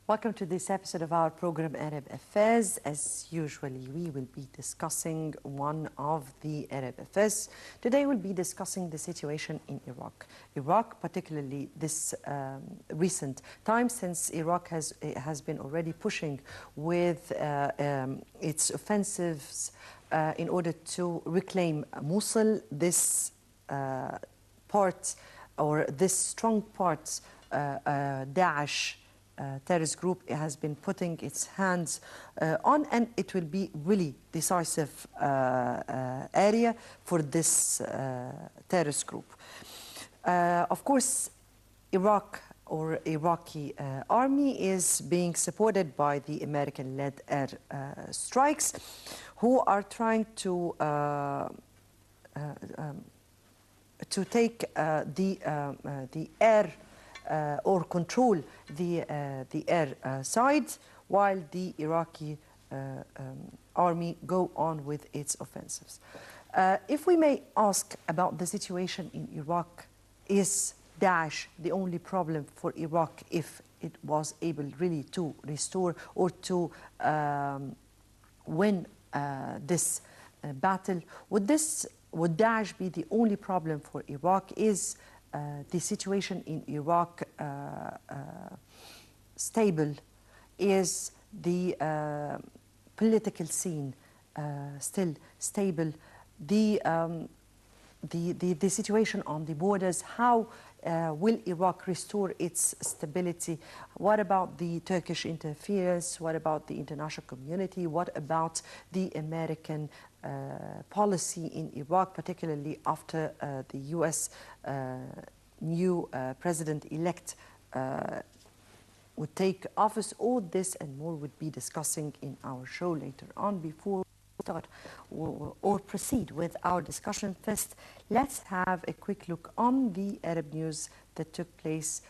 Welcome to this episode of our program Arab Affairs. As usually, we will be discussing one of the Arab affairs. Today we'll be discussing the situation in Iraq. Iraq, particularly this recent time, since Iraq has been already pushing with its offensives in order to reclaim Mosul, this part, or this strong part, Daesh terrorist group has been putting its hands on, and it will be really decisive area for this terrorist group. Of course, Iraq or Iraqi army is being supported by the American-led air strikes, who are trying to take the air or control the air side, while the Iraqi army go on with its offensives. If we may ask about the situation in Iraq, is Daesh the only problem for Iraq if it was able really to restore or to win this battle? Would Daesh be the only problem for Iraq? Is the situation in Iraq stable? Is the political scene still stable? The situation on the borders, how will Iraq restore its stability? What about the Turkish interference? What about the international community? What about the American policy in Iraq, particularly after the U.S. New president-elect would take office? All this and more would be discussing in our show later on. Before we start or proceed with our discussion, first, let's have a quick look on the Arab news that took place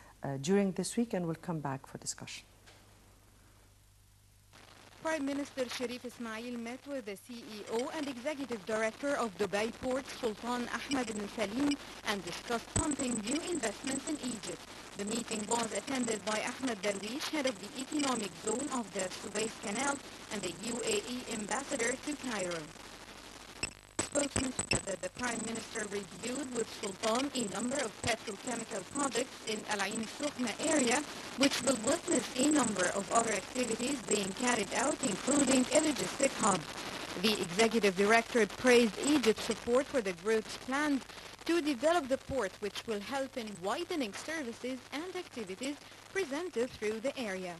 during this week, and we'll come back for discussion. Prime Minister Sharif Ismail met with the CEO and Executive Director of Dubai Port, Sultan Ahmed bin Salim, and discussed pumping new investments in Egypt. The meeting was attended by Ahmed Darwish, head of the economic zone of the Suez Canal, and the UAE ambassador to Cairo. Spokesman said that the Prime Minister reviewed with Sultan a number of petrochemical projects in Al Ain Sukhna area, which will witness a number of other activities being carried out, including a logistic hub. The executive director praised Egypt's support for the group's plans to develop the port, which will help in widening services and activities presented through the area.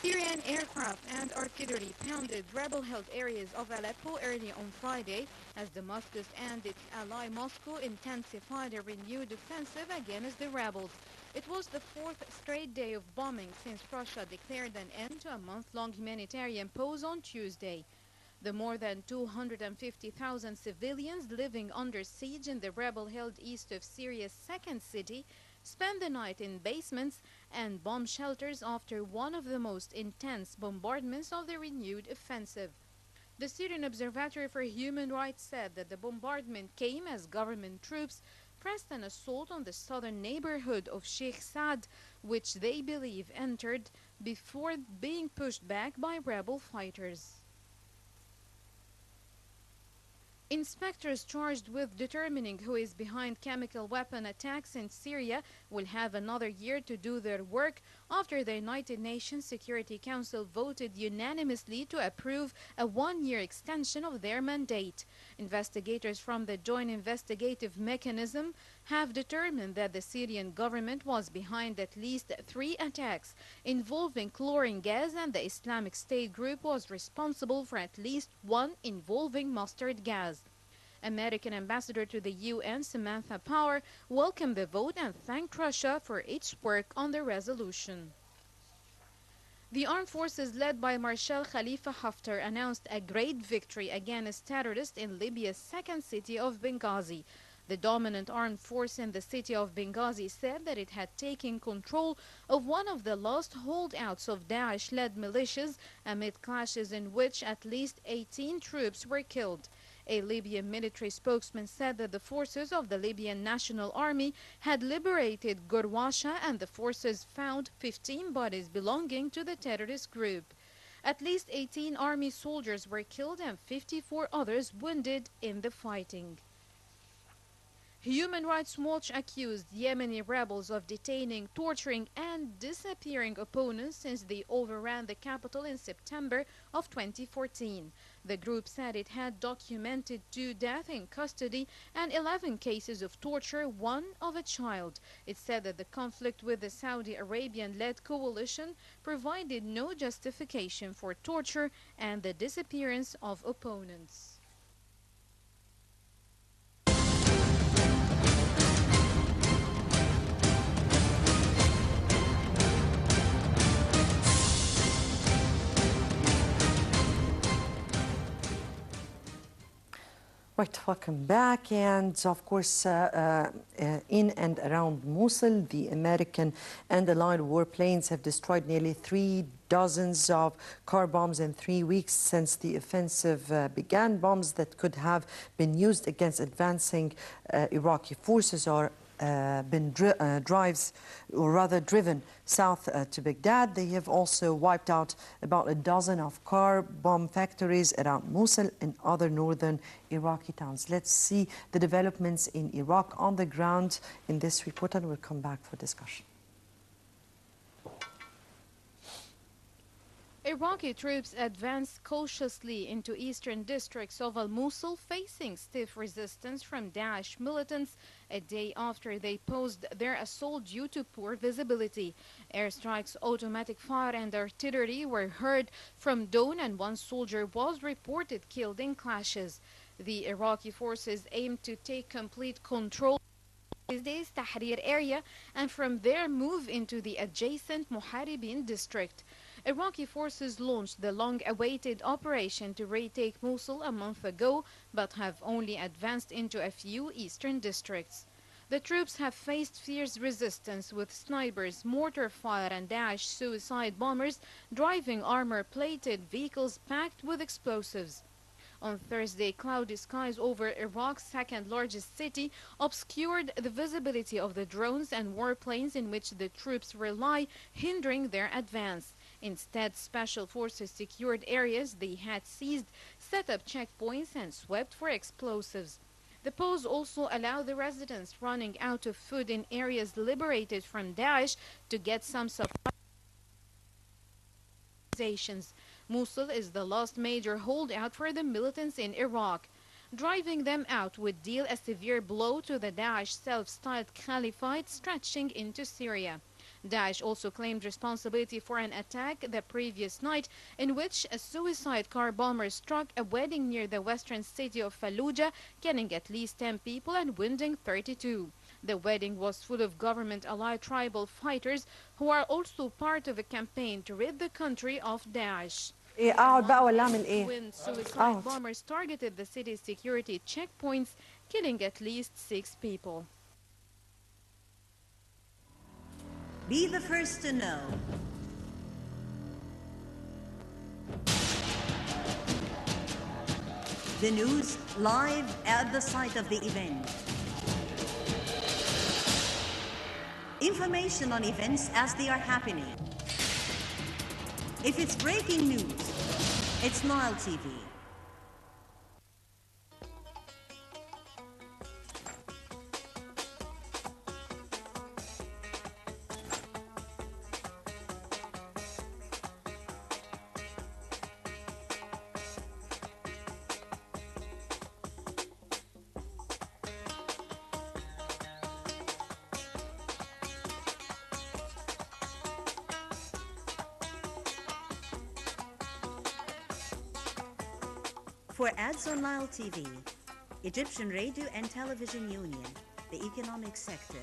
Syrian aircraft and artillery pounded rebel-held areas of Aleppo early on Friday as Damascus and its ally Moscow intensified a renewed offensive against the rebels. It was the fourth straight day of bombing since Russia declared an end to a month-long humanitarian pause on Tuesday. The more than 250,000 civilians living under siege in the rebel-held east of Syria's second city spent the night in basements and bomb shelters after one of the most intense bombardments of the renewed offensive. The Syrian Observatory for Human Rights said that the bombardment came as government troops pressed an assault on the southern neighborhood of Sheikh Saad, which they believe entered before being pushed back by rebel fighters. Inspectors charged with determining who is behind chemical weapon attacks in Syria will have another year to do their work after the United Nations Security Council voted unanimously to approve a one-year extension of their mandate. Investigators from the Joint Investigative Mechanism have determined that the Syrian government was behind at least 3 attacks involving chlorine gas, and the Islamic State group was responsible for at least 1 involving mustard gas. American Ambassador to the UN, Samantha Power, welcomed the vote and thanked Russia for its work on the resolution. The armed forces led by Marshal Khalifa Haftar announced a great victory against terrorists in Libya's second city of Benghazi. The dominant armed force in the city of Benghazi said that it had taken control of one of the last holdouts of Daesh-led militias amid clashes in which at least 18 troops were killed. A Libyan military spokesman said that the forces of the Libyan National Army had liberated Gorwasha and the forces found 15 bodies belonging to the terrorist group. At least 18 army soldiers were killed and 54 others wounded in the fighting. Human Rights Watch accused Yemeni rebels of detaining, torturing, and disappearing opponents since they overran the capital in September of 2014. The group said it had documented 2 deaths in custody and 11 cases of torture, 1 of a child. It said that the conflict with the Saudi Arabian-led coalition provided no justification for torture and the disappearance of opponents. Right, welcome back. And of course, in and around Mosul, the American and Allied warplanes have destroyed nearly 3 dozens of car bombs in 3 weeks since the offensive began. Bombs that could have been used against advancing Iraqi forces or been driven south to Baghdad. They have also wiped out about a dozen of car bomb factories around Mosul and other northern Iraqi towns. Let's see the developments in Iraq on the ground in this report, and we'll come back for discussion. Iraqi troops advanced cautiously into eastern districts of al-Mosul, facing stiff resistance from Daesh militants a day after they paused their assault due to poor visibility. Airstrikes, automatic fire and artillery were heard from dawn, and 1 soldier was reported killed in clashes. The Iraqi forces aimed to take complete control of the Tahrir area and from there move into the adjacent Muharibin district. Iraqi forces launched the long-awaited operation to retake Mosul a month ago, but have only advanced into a few eastern districts. The troops have faced fierce resistance with snipers, mortar fire and Daesh suicide bombers driving armor-plated vehicles packed with explosives. On Thursday, cloudy skies over Iraq's second-largest city obscured the visibility of the drones and warplanes in which the troops rely, hindering their advance. Instead, special forces secured areas they had seized, set up checkpoints, and swept for explosives. The pause also allowed the residents running out of food in areas liberated from Daesh to get some supplies. Mosul is the last major holdout for the militants in Iraq. Driving them out would deal a severe blow to the Daesh self-styled caliphate stretching into Syria. Daesh also claimed responsibility for an attack the previous night in which a suicide car bomber struck a wedding near the western city of Fallujah, killing at least 10 people and wounding 32. The wedding was full of government-allied tribal fighters who are also part of a campaign to rid the country of Daesh. Twin suicide bombers targeted the city's security checkpoints, killing at least 6 people. Be the first to know. The news live at the site of the event. Information on events as they are happening. If it's breaking news, it's Nile TV. For ads on Nile TV, Egyptian Radio and Television Union, the economic sector,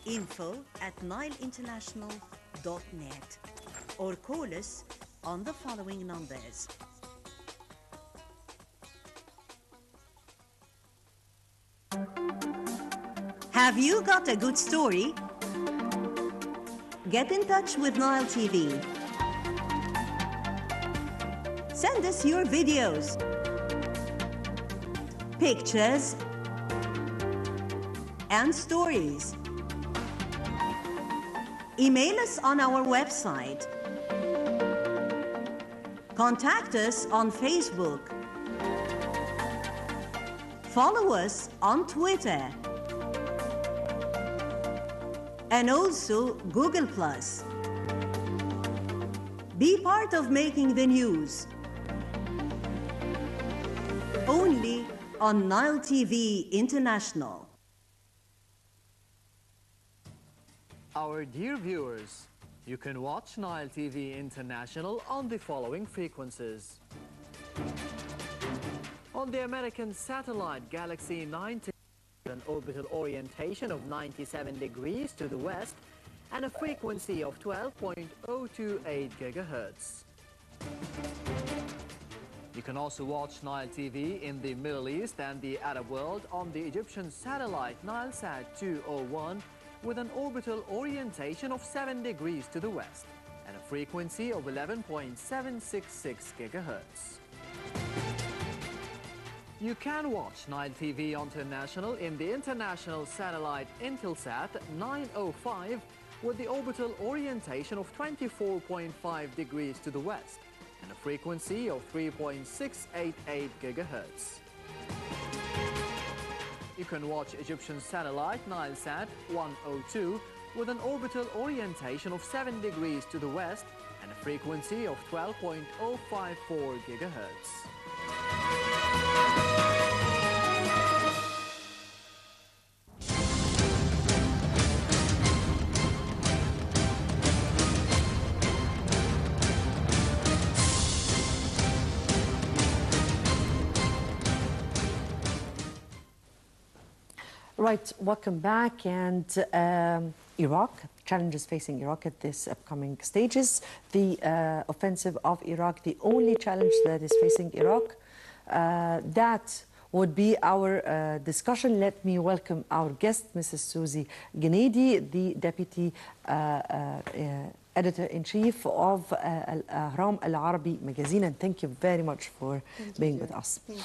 info@nileinternational.net, or call us on the following numbers. Have you got a good story? Get in touch with Nile TV. Send us your videos, pictures, and stories. Email us on our website. Contact us on Facebook. Follow us on Twitter. And also Google+. Be part of making the news. Only on Nile TV International. Our dear viewers, you can watch Nile TV International on the following frequencies. On the American satellite Galaxy 19, an orbital orientation of 97 degrees to the west and a frequency of 12.028 gigahertz. You can also watch Nile TV in the Middle East and the Arab world on the Egyptian satellite Nilesat 201 with an orbital orientation of 7 degrees to the west and a frequency of 11.766 gigahertz. You can watch Nile TV International in the international satellite Intelsat 905 with the orbital orientation of 24.5 degrees to the west and a frequency of 3.688 gigahertz. You can watch Egyptian satellite Nilesat 102 with an orbital orientation of 7 degrees to the west and a frequency of 12.054 gigahertz. Right, welcome back. And Iraq, challenges facing Iraq at this upcoming stages. The offensive of Iraq, the only challenge that is facing Iraq, that would be our discussion. Let me welcome our guest, Mrs. Susie Gennady, the Deputy Editor-in-Chief of Al-Ahram Al-Arabi magazine. And thank you very much for being with us. Thank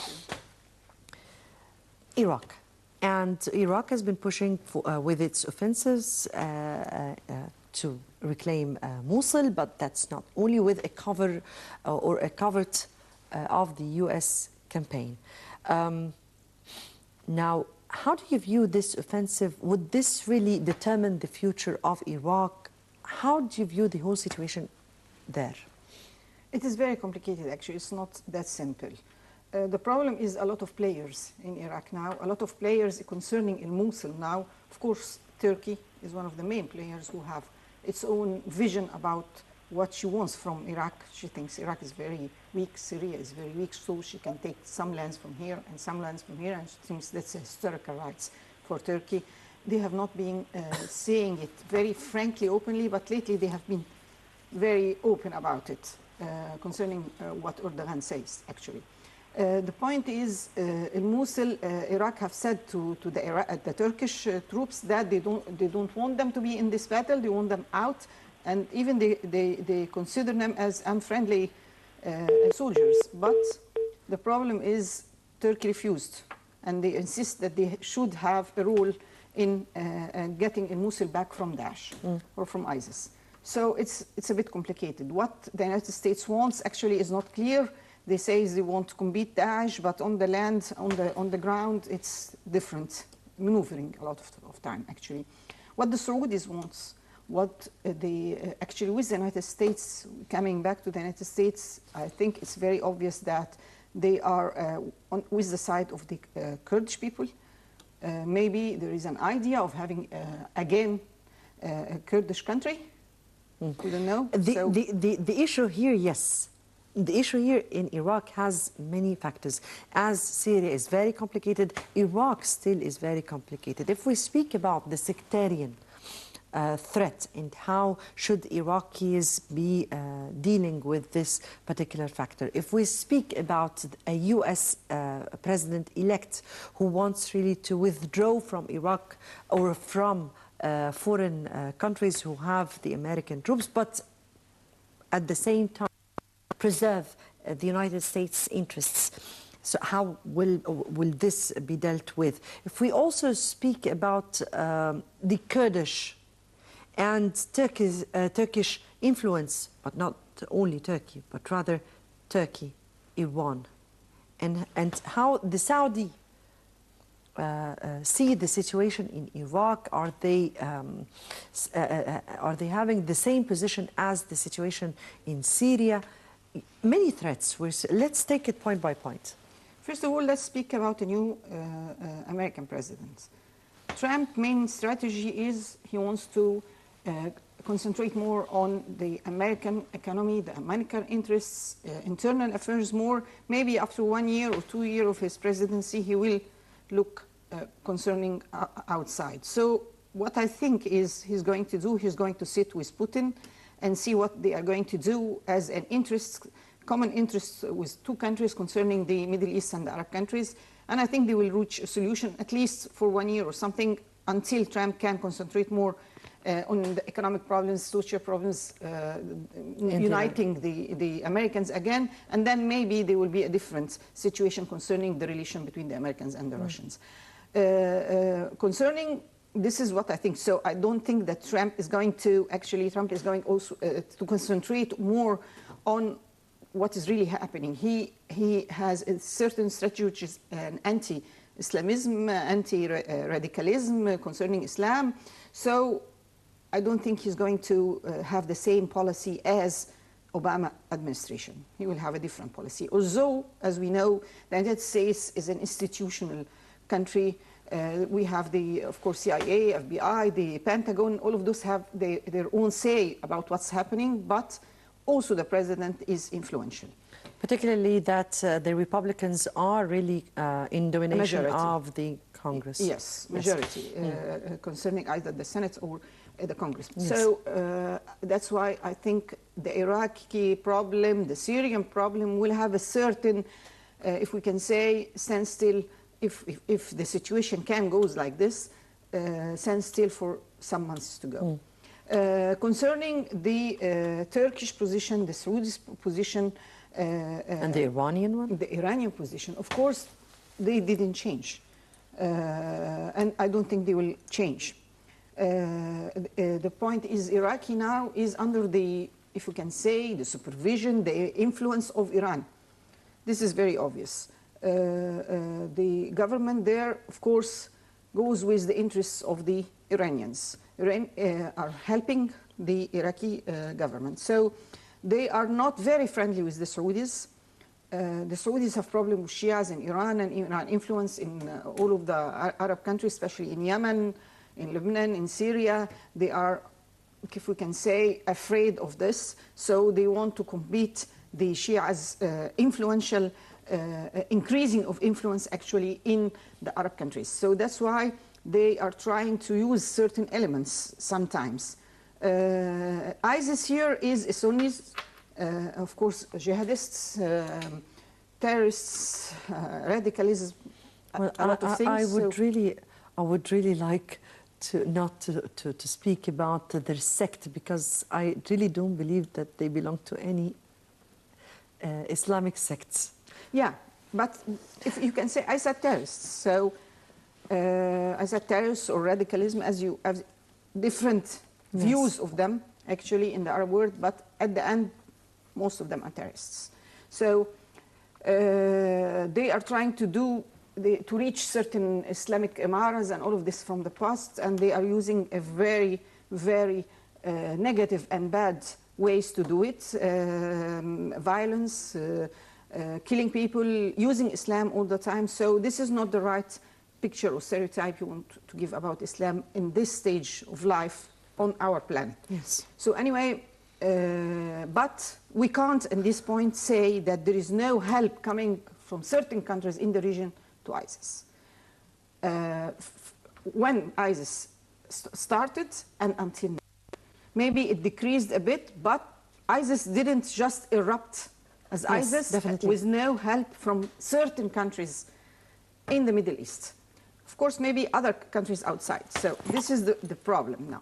you. Iraq. And Iraq has been pushing for, with its offensives to reclaim Mosul, but that's not only with a cover or a covert of the U.S. campaign. Now, how do you view this offensive? Would this really determine the future of Iraq? How do you view the whole situation there? It is very complicated, actually. It's not that simple. The problem is a lot of players in Iraq now, a lot of players concerning Mosul now. Of course, Turkey is one of the main players who have its own vision about what she wants from Iraq. She thinks Iraq is very weak, Syria is very weak, so she can take some lands from here and some lands from here, and she thinks that's historical rights for Turkey. They have not been saying it very frankly, openly, but lately they have been very open about it concerning what Erdogan says, actually. The point is, in Mosul, Iraq have said to the Turkish troops that they don't want them to be in this battle. They want them out, and even they consider them as unfriendly soldiers. But the problem is Turkey refused, and they insist that they should have a role in getting Mosul back from Daesh or from ISIS. So it's a bit complicated. What the United States wants actually is not clear. They say they want to combat Daesh, but on the land, on the ground, it's different, maneuvering a lot of time, actually. What the Saudis wants, what actually with the United States, coming back to the United States, I think it's very obvious that they are with the side of the Kurdish people. Maybe there is an idea of having, again, a Kurdish country. We don't know. The issue here, yes. The issue here in Iraq has many factors. As Syria is very complicated, Iraq still is very complicated. If we speak about the sectarian threat, and how should Iraqis be dealing with this particular factor? If we speak about a U.S. President-elect who wants really to withdraw from Iraq or from foreign countries who have the American troops, but at the same time preserve the United States' interests. So how will this be dealt with? If we also speak about the Kurdish and Turkish influence, but not only Turkey, but rather Turkey, Iran, and how the Saudi see the situation in Iraq. Are they having the same position as the situation in Syria? Many threats. Let's take it point by point. First of all, let's speak about a new American president. Trump's main strategy is he wants to concentrate more on the American economy, the American interests, internal affairs more. Maybe after 1 year or 2 years of his presidency, he will look concerning outside. So what I think is he's going to do, he's going to sit with Putin and see what they are going to do as an interest, common interest with two countries concerning the Middle East and the Arab countries. And I think they will reach a solution at least for 1 year or something until Trump can concentrate more on the economic problems, social problems, uniting the Americans again. And then maybe there will be a different situation concerning the relation between the Americans and the Russians. Concerning this is what I think. So I don't think that Trump is going to, Trump is going also to concentrate more on what is really happening. He has a certain strategy which is an anti-Islamism, anti-radicalism concerning Islam. So I don't think he's going to have the same policy as Obama administration. He will have a different policy. Although, as we know, the United States is an institutional country. We have of course, CIA, FBI, the Pentagon, all of those have their own say about what's happening, but also the president is influential. Particularly that the Republicans are really in domination of the Congress. Yes, majority, concerning either the Senate or the Congress. Yes. So that's why I think the Iraqi problem, the Syrian problem will have a certain, if we can say, standstill. If the situation goes like this, stand still for some months to go. Concerning the Turkish position, the Saudi position, and the Iranian one? The Iranian position, of course, they didn't change. And I don't think they will change. The point is Iraqi now is under the, if we can say, the supervision, the influence of Iran. This is very obvious. The government there, of course, goes with the interests of the Iranians. Iran are helping the Iraqi government. So they are not very friendly with the Saudis. The Saudis have problems with Shias in Iran and Iran influence in all of the Arab countries, especially in Yemen, in Lebanon, in Syria. They are, if we can say, afraid of this. So they want to compete the Shias' influential increasing of influence actually in the Arab countries. So that's why they are trying to use certain elements sometimes. ISIS here is Sunnis, of course, jihadists, terrorists, radicalism, well, a lot of things. I would really like to not to speak about their sect, because I really don't believe that they belong to any Islamic sects. Yeah, but if you can say, I said terrorists. So I said terrorists or radicalism, as you have different views of them actually in the Arab world, but at the end, most of them are terrorists. So they are trying to reach certain Islamic imaras and all of this from the past, and they are using a very, very negative and bad ways to do it. Violence, killing people, using Islam all the time. So this is not the right picture or stereotype you want to give about Islam in this stage of life on our planet. Yes. So anyway, but we can't at this point say that there is no help coming from certain countries in the region to ISIS. When ISIS started and until now. Maybe it decreased a bit, but ISIS didn't just erupt as ISIS definitely. with no help from certain countries in the Middle East. Of course, maybe other countries outside. So this is the problem now.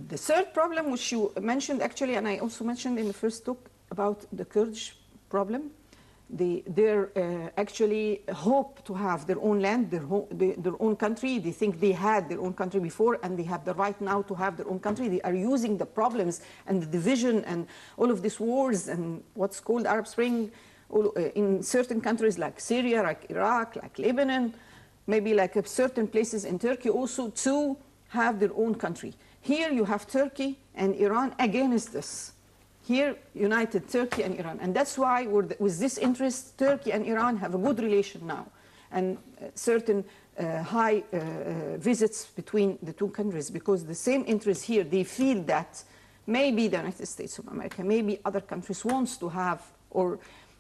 The third problem, which you mentioned actually, and I also mentioned in the first talk about the Kurdish problem, they actually hope to have their own land, their own country. They think they had their own country before, and they have the right now to have their own country. They are using the problems and the division and all of these wars and what's called Arab Spring in certain countries like Syria, like Iraq, like Lebanon, maybe like certain places in Turkey also, to have their own country. Here you have Turkey and Iran against this. Here, united Turkey and Iran. And that's why, with this interest, Turkey and Iran have a good relation now. And certain high visits between the two countries, because the same interest here, they feel that maybe the United States of America, maybe other countries wants to have or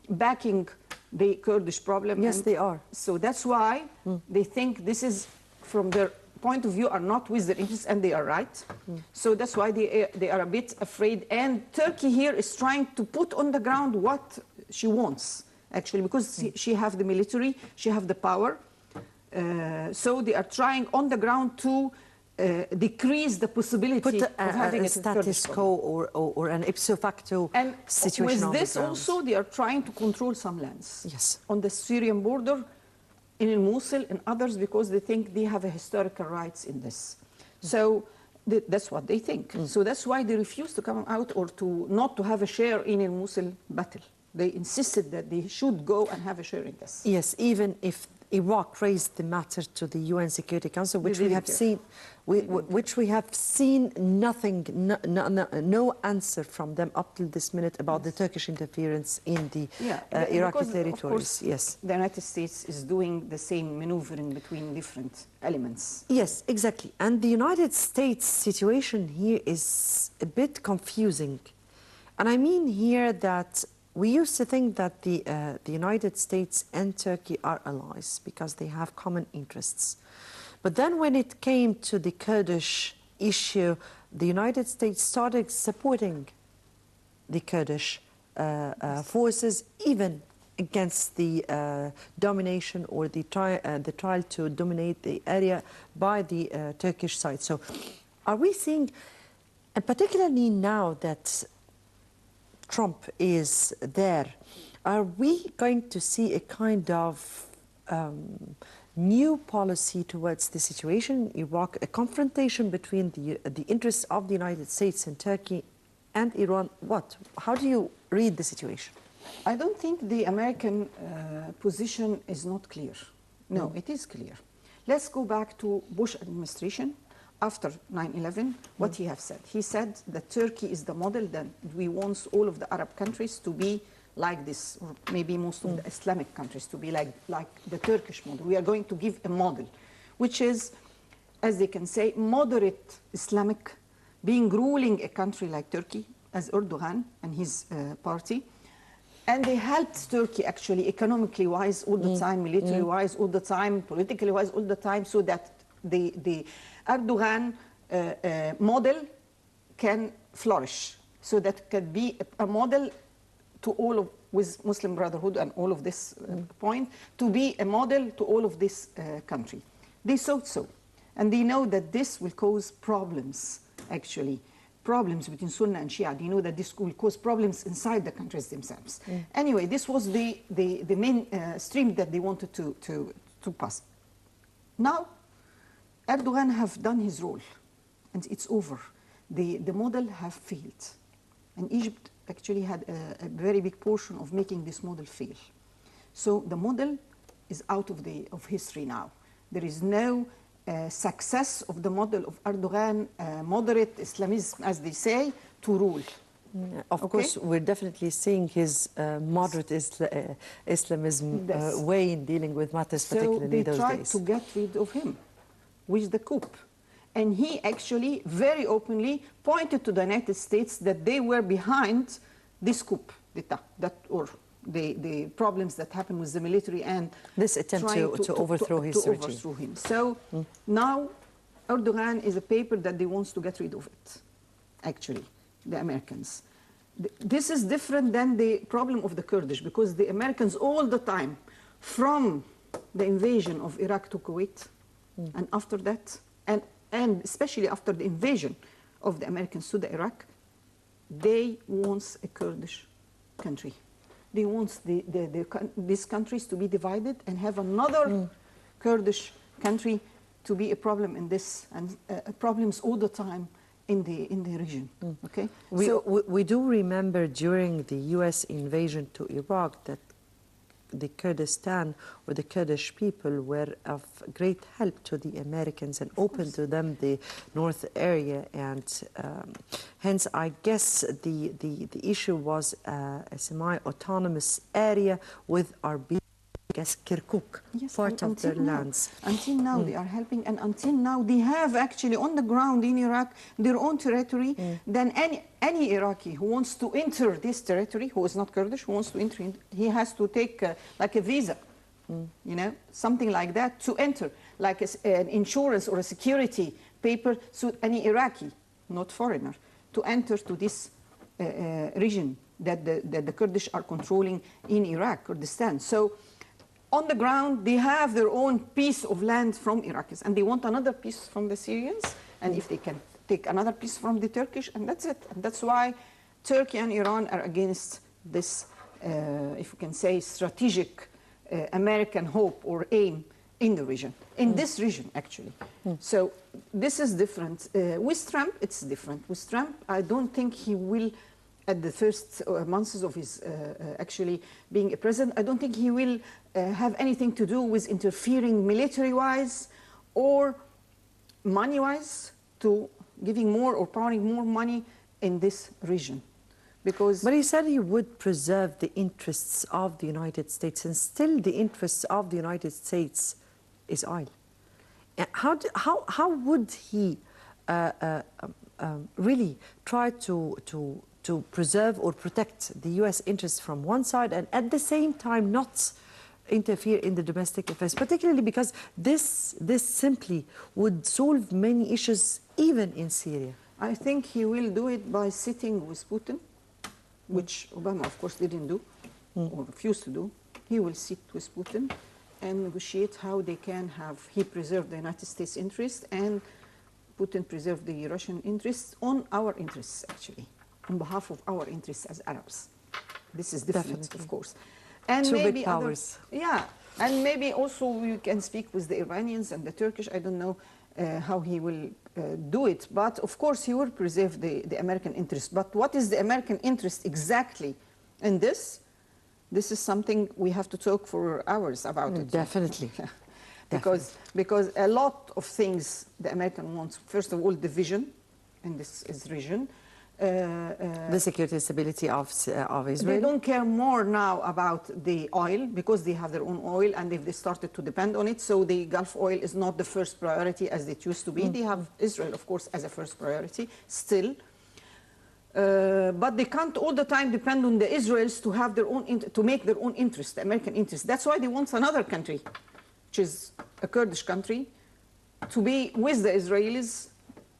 backing the Kurdish problem. Yes, and they are. So that's why they think this is, from their point of view, are not with their interests, and they are right. So that's why they are a bit afraid. And Turkey here is trying to put on the ground what she wants, actually, because she have the military, she have the power. So they are trying on the ground to decrease the possibility Put of having a status quo or an ipso facto and situation with on the this ground. also, they are trying to control some lands. Yes. On the Syrian border, in Mosul and others, because they think they have a historical rights in this. So that's what they think. So that's why they refuse to come out or not to have a share in a Mosul battle. They insisted that they should go and have a share in this. Yes, even if Iraq raised the matter to the UN Security Council, which we have seen, nothing, no answer from them up till this minute about the Turkish interference in the Iraqi territories. Of course, yes, the United States is doing the same maneuvering between different elements. Yes, exactly. And the United States situation here is a bit confusing, and I mean here that we used to think that the United States and Turkey are allies because they have common interests. But then when it came to the Kurdish issue, the United States started supporting the Kurdish forces, even against the domination or the trial to dominate the area by the Turkish side. So are we seeing, and particularly now that Trump is there, are we going to see a kind of new policy towards the situation in Iraq, a confrontation between the interests of the United States and Turkey and Iran? What? How do you read the situation? I don't think the American position is not clear. No, it is clear. Let's go back to Bush administration. After 9/11, what he have said? He said that Turkey is the model, that we want all of the Arab countries to be like this, or maybe most of the Islamic countries to be like the Turkish model. We are going to give a model, which is, as they can say, moderate Islamic, being ruling a country like Turkey, as Erdogan and his party. And they helped Turkey actually economically wise all the time, military wise all the time, politically wise all the time, so that the Erdogan model can flourish, so that can be a model to all of, with Muslim Brotherhood and all of this point, to be a model to all of this country. They thought so, and they know that this will cause problems, actually, problems between Sunni and Shia. They know that this will cause problems inside the countries themselves. Anyway, this was the main stream that they wanted to pass. Now, Erdogan have done his role, and it's over. The model have failed, and Egypt actually had a very big portion of making this model fail. So the model is out of history now. There is no success of the model of Erdogan, moderate Islamism, as they say, to rule. Of course, we're definitely seeing his moderate Islamism way in dealing with matters, particularly those days. So they tried to get rid of him with the coup. And he actually very openly pointed to the United States that they were behind this coup d'etat, or the problems that happened with the military and this attempt to overthrow his regime. So now Erdogan is a paper that they want to get rid of it, actually, the Americans. This is different than the problem of the Kurdish, because the Americans all the time, from the invasion of Iraq to Kuwait, and after that, and especially after the invasion of the Americans to the Iraq, they want a Kurdish country. They want these countries to be divided and have another Kurdish country to be a problem in this, and problems all the time in the region. Okay, we do remember during the U.S. invasion to Iraq that the Kurdistan or the Kurdish people were of great help to the Americans and opened to them the north area, and hence I guess the issue was a semi-autonomous area with Armenia, I guess Kirkuk, yes, part of their lands. Until now they are helping, and until now they have actually on the ground in Iraq their own territory. Then any Iraqi who wants to enter this territory, who is not Kurdish, who wants to enter, he has to take like a visa, you know, something like that to enter, like an insurance or a security paper, so any Iraqi, not foreigner, to enter to this region that the Kurdish are controlling in Iraq, Kurdistan. So on the ground, they have their own piece of land from Iraqis, and they want another piece from the Syrians, and if they can take another piece from the Turkish, and that's it. And that's why Turkey and Iran are against this, if you can say, strategic American hope or aim in the region, in this region, actually. So this is different. With Trump, it's different. With Trump, I don't think he will, at the first months of his actually being a president, I don't think he will have anything to do with interfering military-wise or money-wise to giving more or pouring more money in this region. Because but he said he would preserve the interests of the United States, and still the interests of the United States is oil. How would he really try to preserve or protect the U.S. interests from one side and at the same time not interfere in the domestic affairs, particularly because this simply would solve many issues even in Syria? I think he will do it by sitting with Putin, which Obama, of course, didn't do or refused to do. He will sit with Putin and negotiate how they can have, he preserve the United States interest and Putin preserve the Russian interests on our interests, actually, on behalf of our interests as Arabs. This is different, Definitely. of course. And Two maybe big powers. yeah, and maybe also we can speak with the Iranians and the Turkish. I don't know how he will do it, but of course he will preserve the American interest. But what is the American interest exactly in this? This is something we have to talk for hours about it. Definitely. Because a lot of things the American wants, first of all, division in this region. The security and stability of Israel. They don't care more now about the oil because they have their own oil and if they started to depend on it. So the Gulf oil is not the first priority as it used to be. They have Israel, of course, as a first priority still. But they can't all the time depend on the Israelis to have their own, to make their own interest, the American interest. That's why they want another country, which is a Kurdish country, to be with the Israelis,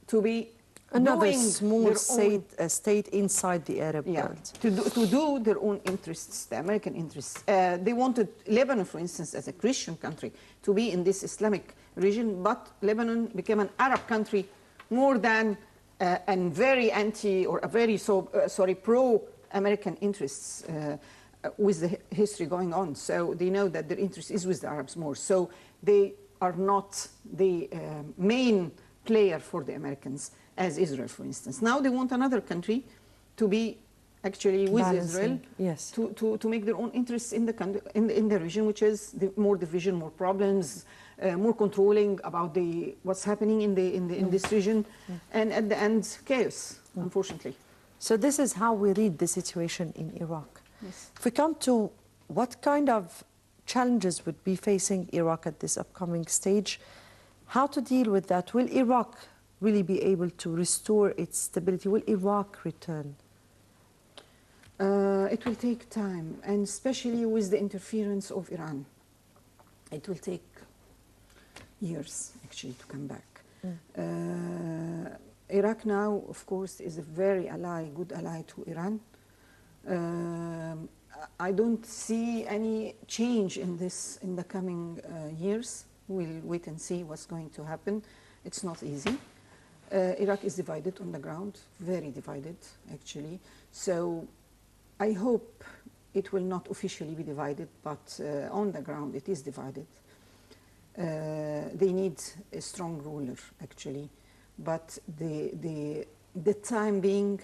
to be another doing small state inside the Arab world. To do their own interests, the American interests. They wanted Lebanon, for instance, as a Christian country, to be in this Islamic region, but Lebanon became an Arab country more than and very anti or a very pro-American interests with the history going on. So they know that their interest is with the Arabs more. So they are not the main player for the Americans as Israel, for instance. Now they want another country to be actually with Israel, yes, to make their own interests in the country, in the region, which is more division, more problems, more controlling about what's happening in this region, and at the end, chaos, unfortunately. So this is how we read the situation in Iraq. Yes. If we come to what kind of challenges would be facing Iraq at this upcoming stage, how to deal with that? Will Iraq really be able to restore its stability? Will Iraq return? It will take time, and especially with the interference of Iran. It will take years, actually, to come back. Iraq now, of course, is a very good ally to Iran. I don't see any change in this in the coming years. We'll wait and see what's going to happen. It's not easy. Iraq is divided on the ground, very divided, actually. So I hope it will not officially be divided, but on the ground it is divided. They need a strong ruler, actually. But the time being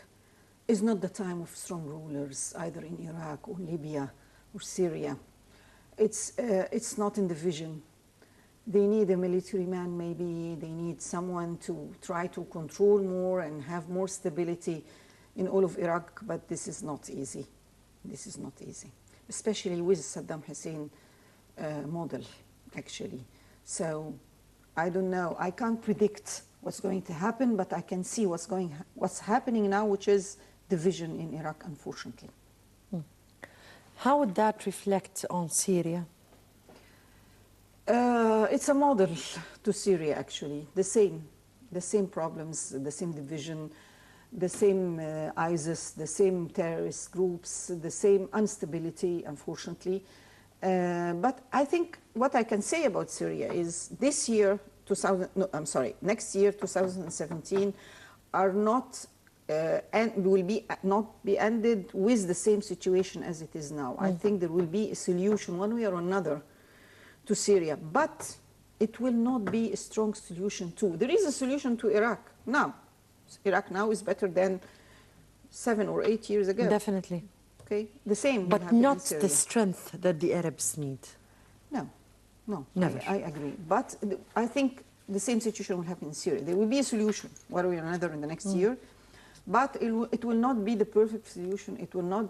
is not the time of strong rulers, either in Iraq or Libya or Syria. It's not in the vision. They need a military man, maybe. They need someone to try to control more and have more stability in all of Iraq, but this is not easy. This is not easy, especially with Saddam Hussein model, actually. So I don't know. I can't predict what's going to happen, but I can see what's happening now, which is division in Iraq, unfortunately. How would that reflect on Syria? It's a model to Syria, actually. The same problems, the same division, the same ISIS, the same terrorist groups, the same instability, unfortunately. But I think what I can say about Syria is next year, 2017, are not and will be not be ended with the same situation as it is now. I think there will be a solution one way or another to Syria, but it will not be a strong solution too. There is a solution to Iraq now. Iraq now is better than 7 or 8 years ago. Definitely. Okay, the same. But not the strength that the Arabs need. No, never. I agree. But I think the same situation will happen in Syria. There will be a solution, one way or another, in the next year. But it will not be the perfect solution. It will not,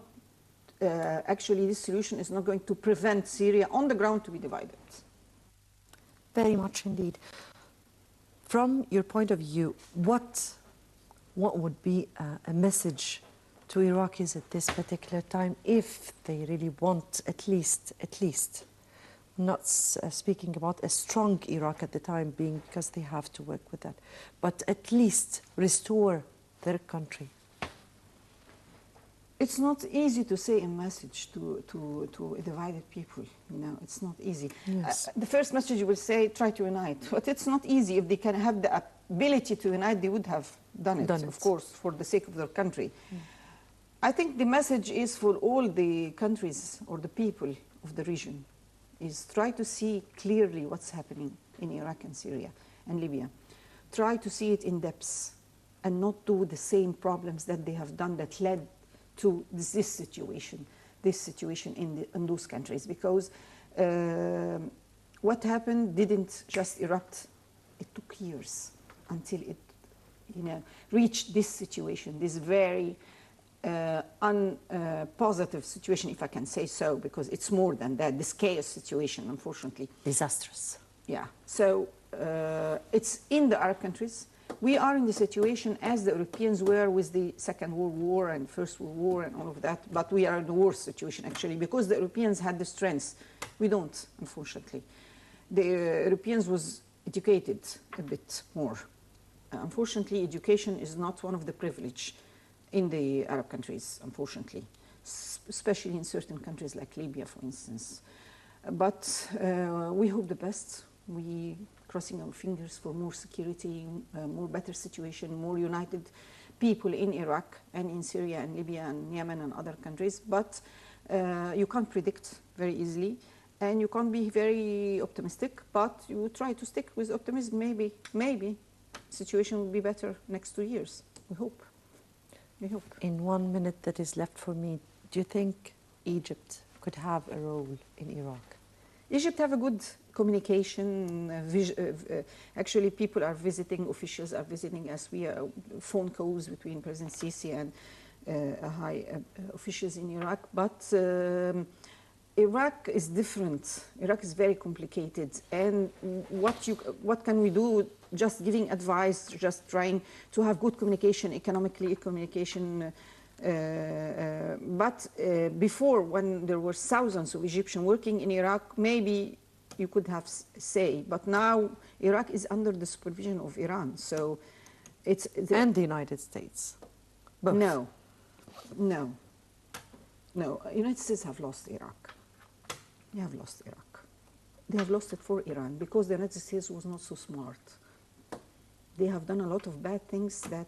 actually, this solution is not going to prevent Syria on the ground to be divided. Very much indeed. From your point of view, what would be a message to Iraqis at this particular time if they really want at least, not speaking about a strong Iraq at the time being, because they have to work with that, but at least restore their country? It's not easy to say a message to a divided people, you know, it's not easy. Yes. The first message you will say, try to unite, but it's not easy. If they can have the ability to unite, they would have done it, of course, for the sake of their country. I think the message is for all the countries or the people of the region is try to see clearly what's happening in Iraq and Syria and Libya. Try to see it in depth and not do the same problems that they have done that led to this situation in those countries. Because what happened didn't just erupt, it took years until it reached this situation, this very unpositive situation, if I can say so, because it's more than that, this chaos situation, unfortunately. Disastrous. Yeah, so it's in the Arab countries. We are in the situation as the Europeans were with the Second World War and First World War and all of that, but we are in the worst situation, actually, because the Europeans had the strength. We don't, unfortunately. The Europeans was educated a bit more. Unfortunately, education is not one of the privilege in the Arab countries, unfortunately, especially in certain countries like Libya, for instance. But we hope the best. We crossing our fingers for more security, more better situation, more united people in Iraq and in Syria and Libya and Yemen and other countries. But you can't predict very easily, and you can't be very optimistic, but you try to stick with optimism. Maybe situation will be better next 2 years. We hope. We hope. In 1 minute that is left for me, do you think Egypt could have a role in Iraq? Egypt have a good communication. Actually, people are visiting, officials are visiting us via phone calls between President Sisi and high officials in Iraq. But Iraq is different. Iraq is very complicated. And what can we do? Just giving advice, just trying to have good communication, economically communication. But before, when there were thousands of Egyptians working in Iraq, maybe you could have say. But now Iraq is under the supervision of Iran, so it's and the United States. Both. No. United States have lost Iraq. They have lost Iraq. They have lost it for Iran because the United States was not so smart. They have done a lot of bad things that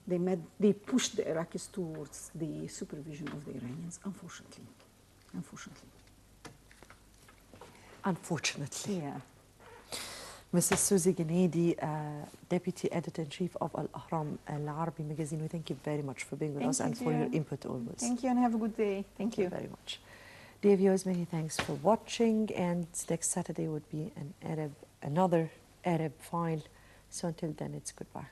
they pushed the Iraqis towards the supervision of the Iranians, unfortunately. Unfortunately. Yeah. Mrs. Susie Gennady, Deputy Editor-in-Chief of Al-Ahram Al-Arabi magazine, we thank you very much for being with us and for your input always. Thank you and have a good day. Thank you very much. Dear viewers, many thanks for watching, and next Saturday would be another Arab file. So until then, it's goodbye.